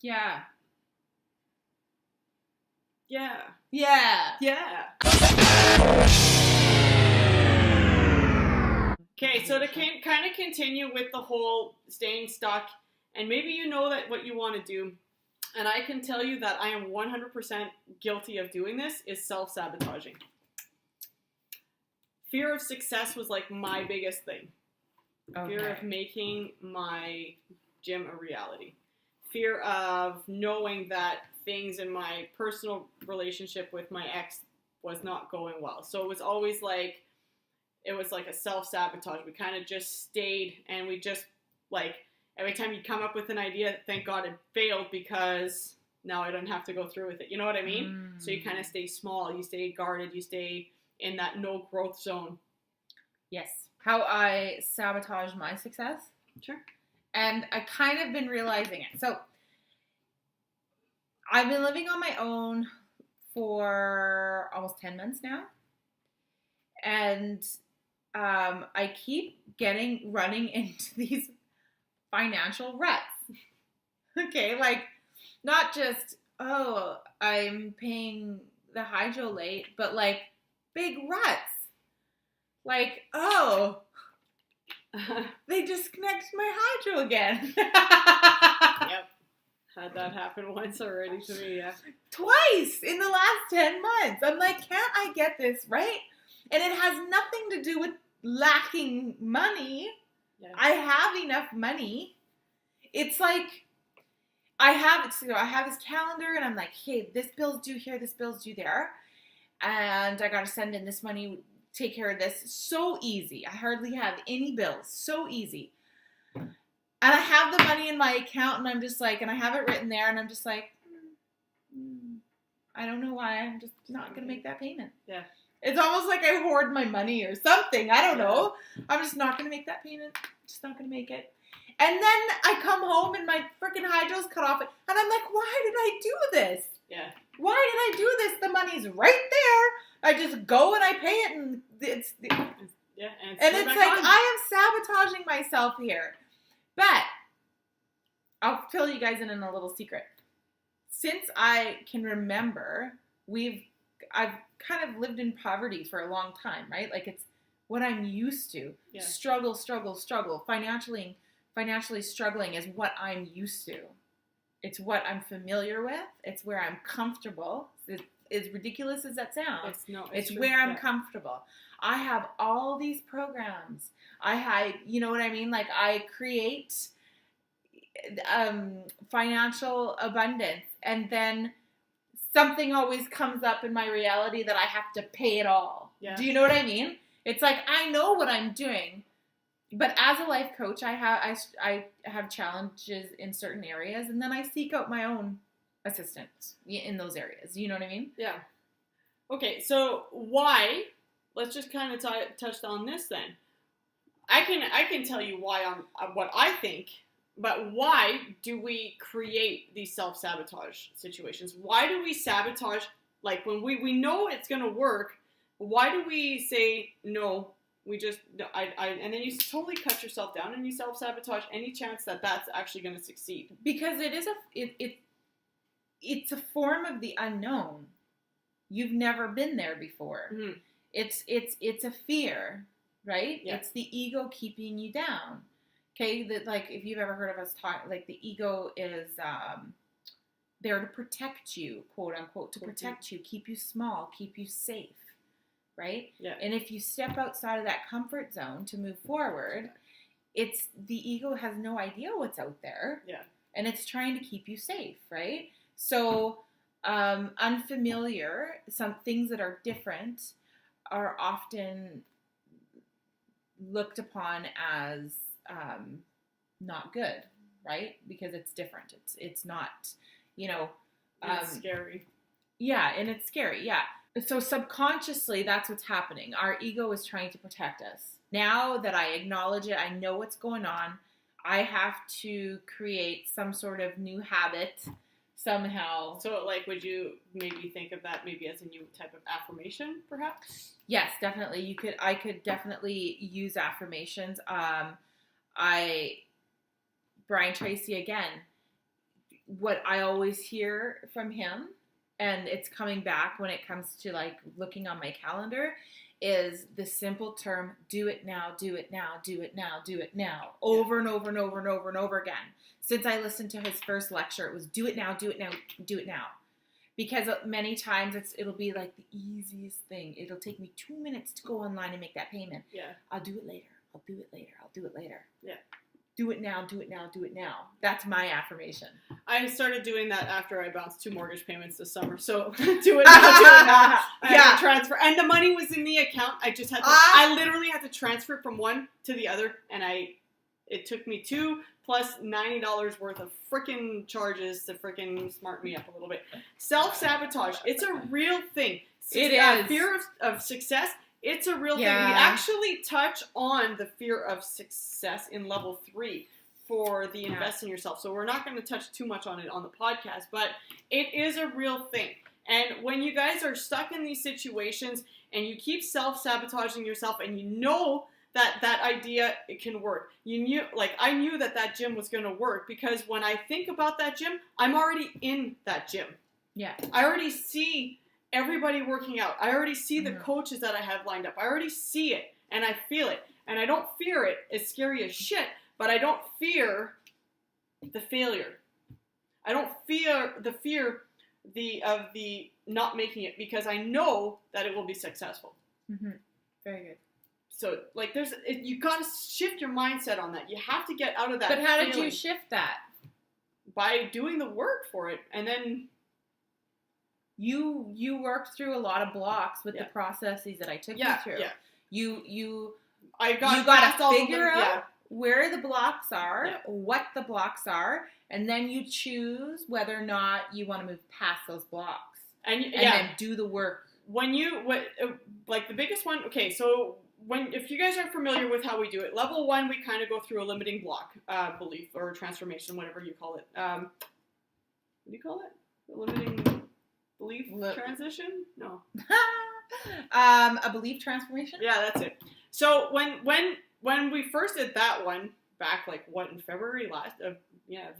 Yeah. Yeah. Yeah. Yeah. Okay, so to kind of continue with the whole staying stuck, and maybe you know that what you want to do, and I can tell you that I am 100% guilty of doing this, is self-sabotaging. Fear of success was like my biggest thing. Okay. Fear of making my gym a reality. Fear of knowing that things in my personal relationship with my ex was not going well. So it was always like, it was like a self-sabotage. We kind of just stayed, and we just, like, every time you come up with an idea, thank God it failed, because now I don't have to go through with it. You know what I mean? So you kind of stay small, you stay guarded, you stay in that no growth zone. Yes. How I sabotage my success. Sure. And I kind of been realizing it. So I've been living on my own for almost 10 months now. And I keep running into these financial ruts. Okay, like not just, oh, I'm paying the hydro late, but like big ruts. Like, oh, they disconnected my hydro again. Yep. Had that happen once already to me, yeah. Twice in the last 10 months. I'm like, can't I get this right? And it has nothing to do with lacking money. Yeah. I have enough money. It's like, I have this calendar, and I'm like, hey, this bill's due here, this bill's due there. And I got to send in this money, take care of this. So easy. I hardly have any bills. So easy. And I have the money in my account, and I'm just like, and I have it written there, and I'm just like, I don't know why. I'm just not going to make that payment. Yeah. It's almost like I hoard my money or something. I don't know. I'm just not going to make that payment. Just not going to make it. And then I come home and my freaking hydro's cut off. And I'm like, why did I do this? Yeah. Why did I do this? The money's right there. I just go and I pay it, and it's... Yeah, and it's like, I am sabotaging myself here. But I'll tell you guys in a little secret. Since I can remember, I've kind of lived in poverty for a long time, right? Like, it's what I'm used to. Yeah. Struggle. Financially struggling is what I'm used to. It's what I'm familiar with. It's where I'm comfortable. As ridiculous as that sounds, it's where I'm comfortable. I have all these programs. You know what I mean? Like, I create financial abundance, and then something always comes up in my reality that I have to pay it all. Yeah. Do you know what I mean? It's like, I know what I'm doing, but as a life coach, I have challenges in certain areas, and then I seek out my own assistance in those areas. You know what I mean? Yeah. Okay, so why? Let's just kind of touch on this then. I can tell you why what I think, but why do we create these self-sabotage situations? Why do we sabotage, like, when we know it's going to work, why do we say no? We just, and then you totally cut yourself down and you self-sabotage any chance that that's actually going to succeed. Because it's a form of the unknown. You've never been there before. Mm-hmm. It's a fear, right? Yeah. It's the ego keeping you down. Okay, that, like, if you've ever heard of us talk, like, the ego is there to protect you, quote unquote, to protect you, keep you small, keep you safe, right? Yeah. And if you step outside of that comfort zone to move forward, it's the ego has no idea what's out there. Yeah. And it's trying to keep you safe, right? So unfamiliar, some things that are different are often looked upon as not good, right? Because it's different. It's not, it's scary. Yeah, and it's scary. Yeah. So subconsciously, that's what's happening. Our ego is trying to protect us. Now that I acknowledge it, I know what's going on. I have to create some sort of new habit somehow. So, like, would you maybe think of that maybe as a new type of affirmation, perhaps? Yes, definitely. I could definitely use affirmations. Brian Tracy again. what I always hear from him, and it's coming back when it comes to like looking on my calendar, is the simple term, do it now, do it now, do it now, do it now, over and over and over and over and over again. Since I listened to his first lecture, it was do it now, do it now, do it now. Because many times it'll be like the easiest thing. It'll take me 2 minutes to go online and make that payment. Yeah. I'll do it later. I'll do it later. I'll do it later. Yeah. Do it now, do it now, do it now. That's my affirmation. I started doing that after I bounced 2 mortgage payments this summer. So do it now, do it now. I had to transfer. And the money was in the account. I just had to, I literally had to transfer it from one to the other. And it took me 2 plus $90 worth of freaking charges to freaking smart me up a little bit. Self-sabotage. It's a real thing. It is. Fear of success. It's a real thing. We actually touch on the fear of success in level 3 for the invest in yourself. So we're not going to touch too much on it on the podcast, but it is a real thing. And when you guys are stuck in these situations and you keep self-sabotaging yourself and you know that idea, it can work. I knew that gym was going to work because when I think about that gym, I'm already in that gym. Yeah. I already see everybody working out. I already see the coaches that I have lined up. I already see it and I feel it. And I don't fear it. It's scary as shit, but I don't fear the failure. I don't fear the fear of the not making it because I know that it will be successful. Mm-hmm. Very good. So, like, you got to shift your mindset on that. You have to get out of that. But how did you shift that? By doing the work for it, and then you worked through a lot of blocks with the processes that I took you through. Yeah. You got to figure out where the blocks are, what the blocks are, and then you choose whether or not you want to move past those blocks, and then do the work. Like the biggest one. Okay, so. If you guys aren't familiar with how we do it, level 1, we kind of go through a limiting block belief or transformation, whatever you call it. What do you call it? A limiting belief transition? No. A belief transformation? Yeah, that's it. So when we first did that one back, like in February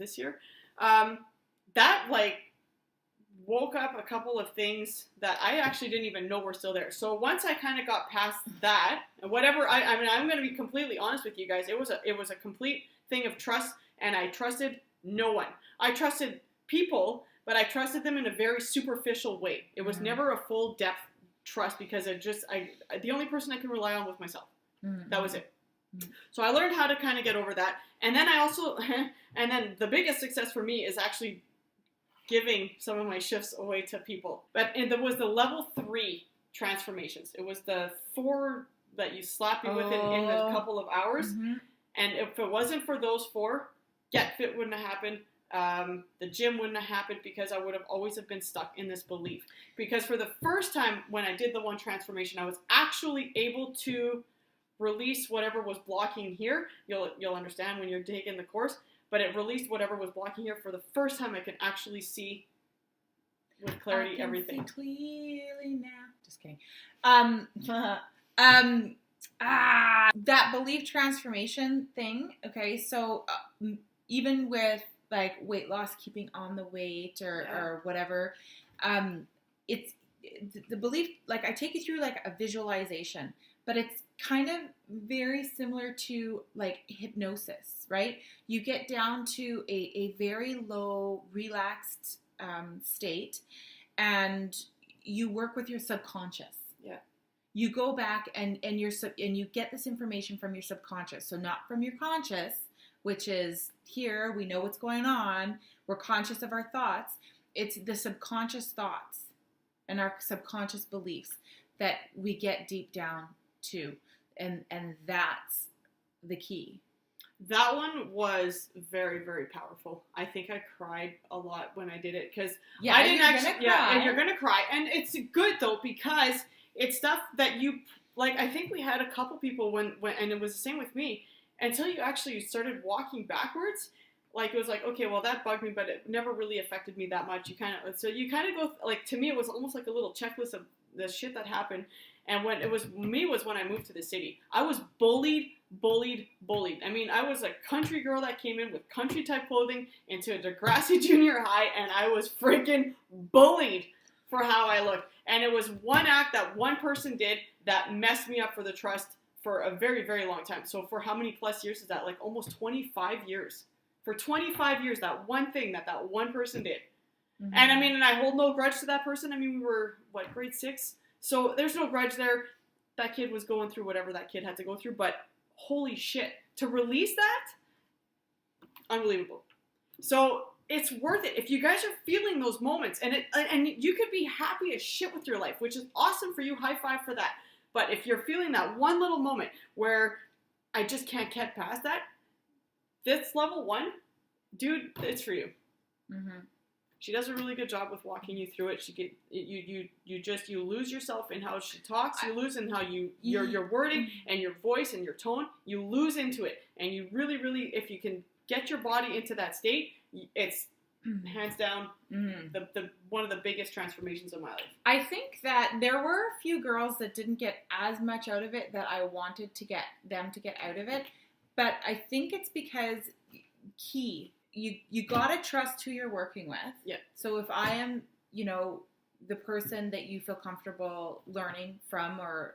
this year, that woke up a couple of things that I actually didn't even know were still there. So once I kind of got past that, and whatever, I'm going to be completely honest with you guys. It was a complete thing of trust, and I trusted no one. I trusted people, but I trusted them in a very superficial way. It was never a full depth trust because the only person I can rely on was myself. Mm-hmm. That was it. Mm-hmm. So I learned how to kind of get over that, and then and then the biggest success for me is actually giving some of my shifts away to people. And there was the level 3 transformations. It was the 4 that you slap you with in a couple of hours. Mm-hmm. And if it wasn't for those 4, Get Fit wouldn't have happened. The gym wouldn't have happened because I would have always have been stuck in this belief. Because for the first time when I did the 1 transformation, I was actually able to release whatever was blocking here. You'll understand when you're taking the course. But it released whatever was blocking here. For the first time, I can actually see with clarity everything. I can see clearly now. Just kidding. That belief transformation thing. Okay, so even with like weight loss, keeping on the weight or whatever, it's the belief. Like I take you through like a visualization, but it's kind of very similar to like hypnosis, right? You get down to a very low, relaxed state, and you work with your subconscious. Yeah. You go back and you get this information from your subconscious. So not from your conscious, which is here, we know what's going on. We're conscious of our thoughts. It's the subconscious thoughts and our subconscious beliefs that we get deep down to. And that's the key. That one was very, very powerful. I think I cried a lot when I did it because I didn't actually. Yeah, and you're gonna cry, and it's good though because it's stuff that you like. I think we had a couple people when and it was the same with me until you actually started walking backwards. Like it was like, okay, well that bugged me, but it never really affected me that much. You kind of go like, to me it was almost like a little checklist of the shit that happened. And when it was when I moved to the city, I was bullied bullied. I mean, I was a country girl that came in with country type clothing into a Degrassi Junior High, and I was freaking bullied for how I looked. And it was one act that one person did that messed me up for the trust for a very, very long time. So for how many plus years is that? Like almost 25 years. For 25 years, that one thing that one person did. Mm-hmm. And I mean, and I hold no grudge to that person. I mean, we were, grade 6? So there's no grudge there. That kid was going through whatever that kid had to go through. But holy shit, to release that, unbelievable. So it's worth it. If you guys are feeling those moments, and you could be happy as shit with your life, which is awesome for you, high five for that. But if you're feeling that one little moment where I just can't get past that, this level 1, dude, it's for you. Mm-hmm. She does a really good job with walking you through it. You lose yourself in how she talks. You lose in how your wording and your voice and your tone. You lose into it, and you really, really, if you can get your body into that state, it's hands down the one of the biggest transformations of my life. I think that there were a few girls that didn't get as much out of it that I wanted to get them to get out of it, but I think it's because you gotta trust who you're working with. Yeah. So if I am, the person that you feel comfortable learning from, or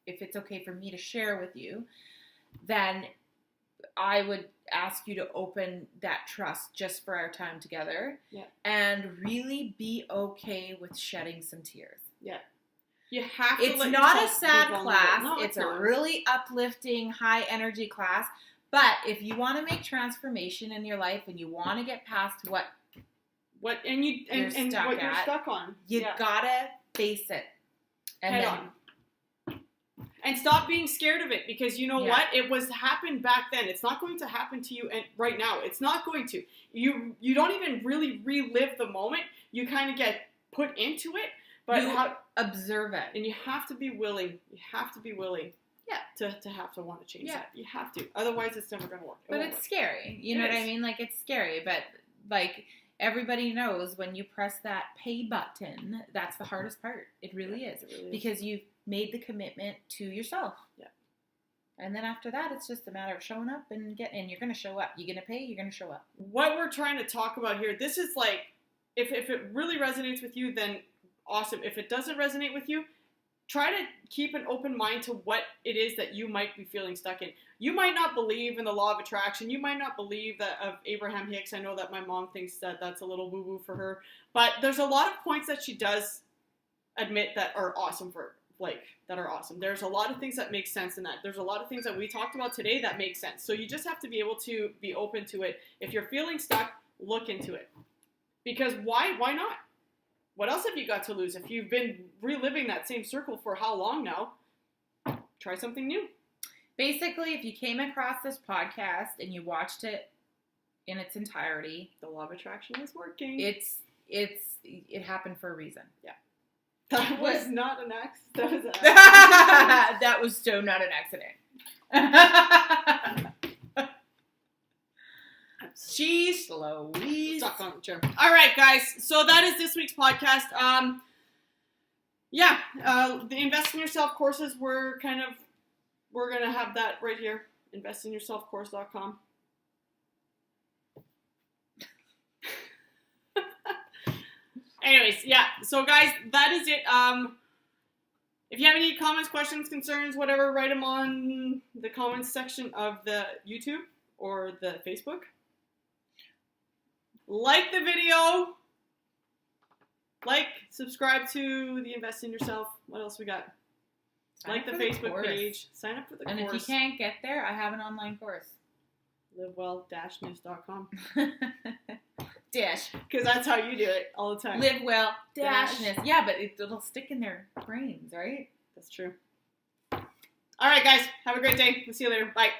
if it's okay for me to share with you, then I would ask you to open that trust just for our time together. Yeah. And really be okay with shedding some tears. Yeah. You have to. It's not a sad class. No, it's a really uplifting, high energy class. But if you want to make transformation in your life and you want to get past what you're stuck on, you gotta face it and head on. And stop being scared of it, because you know what? It was happened back then. It's not going to happen to you right now. It's not going to. You don't even really relive the moment. You kind of get put into it, but you observe it, and you have to be willing. You have to be willing. Yeah. To have to want to change that. You have to. Otherwise, it's never going to work. But it's scary. You know what I mean? Like, it's scary. But, like, everybody knows when you press that pay button, that's the hardest part. It really is. It really is. Because you've made the commitment to yourself. Yeah. And then after that, it's just a matter of showing up and you're going to show up. You're going to pay, you're going to show up. What we're trying to talk about here, this is like, if it really resonates with you, then awesome. If it doesn't resonate with you, try to keep an open mind to what it is that you might be feeling stuck in. You might not believe in the law of attraction. You might not believe that of Abraham Hicks. I know that my mom thinks that that's a little woo-woo for her. But there's a lot of points that she does admit that are awesome that are awesome. There's a lot of things that make sense in that. There's a lot of things that we talked about today that make sense. So you just have to be able to be open to it. If you're feeling stuck, look into it. Because why not? What else have you got to lose? If you've been reliving that same circle for how long now, try something new. Basically, if you came across this podcast and you watched it in its entirety, the law of attraction is working. It happened for a reason. Yeah. That was not an accident. That was an accident. That was so not an accident. Jeez Louise. Stuck on the chair. All right, guys. So that is this week's podcast. The Invest in Yourself courses, we're going to have that right here. investinyourselfcourse.com. Anyways, yeah. So, guys, that is it. If you have any comments, questions, concerns, whatever, write them on the comments section of the YouTube or the Facebook. Like the video. Subscribe to the Invest in Yourself. What else we got? Like the Facebook page. Sign up for the course. And if you can't get there, I have an online course. livewell-news.com. Dash. Because that's how you do it all the time. Live well, dashness. Yeah, but it'll stick in their brains, right? That's true. All right, guys. Have a great day. We'll see you later. Bye.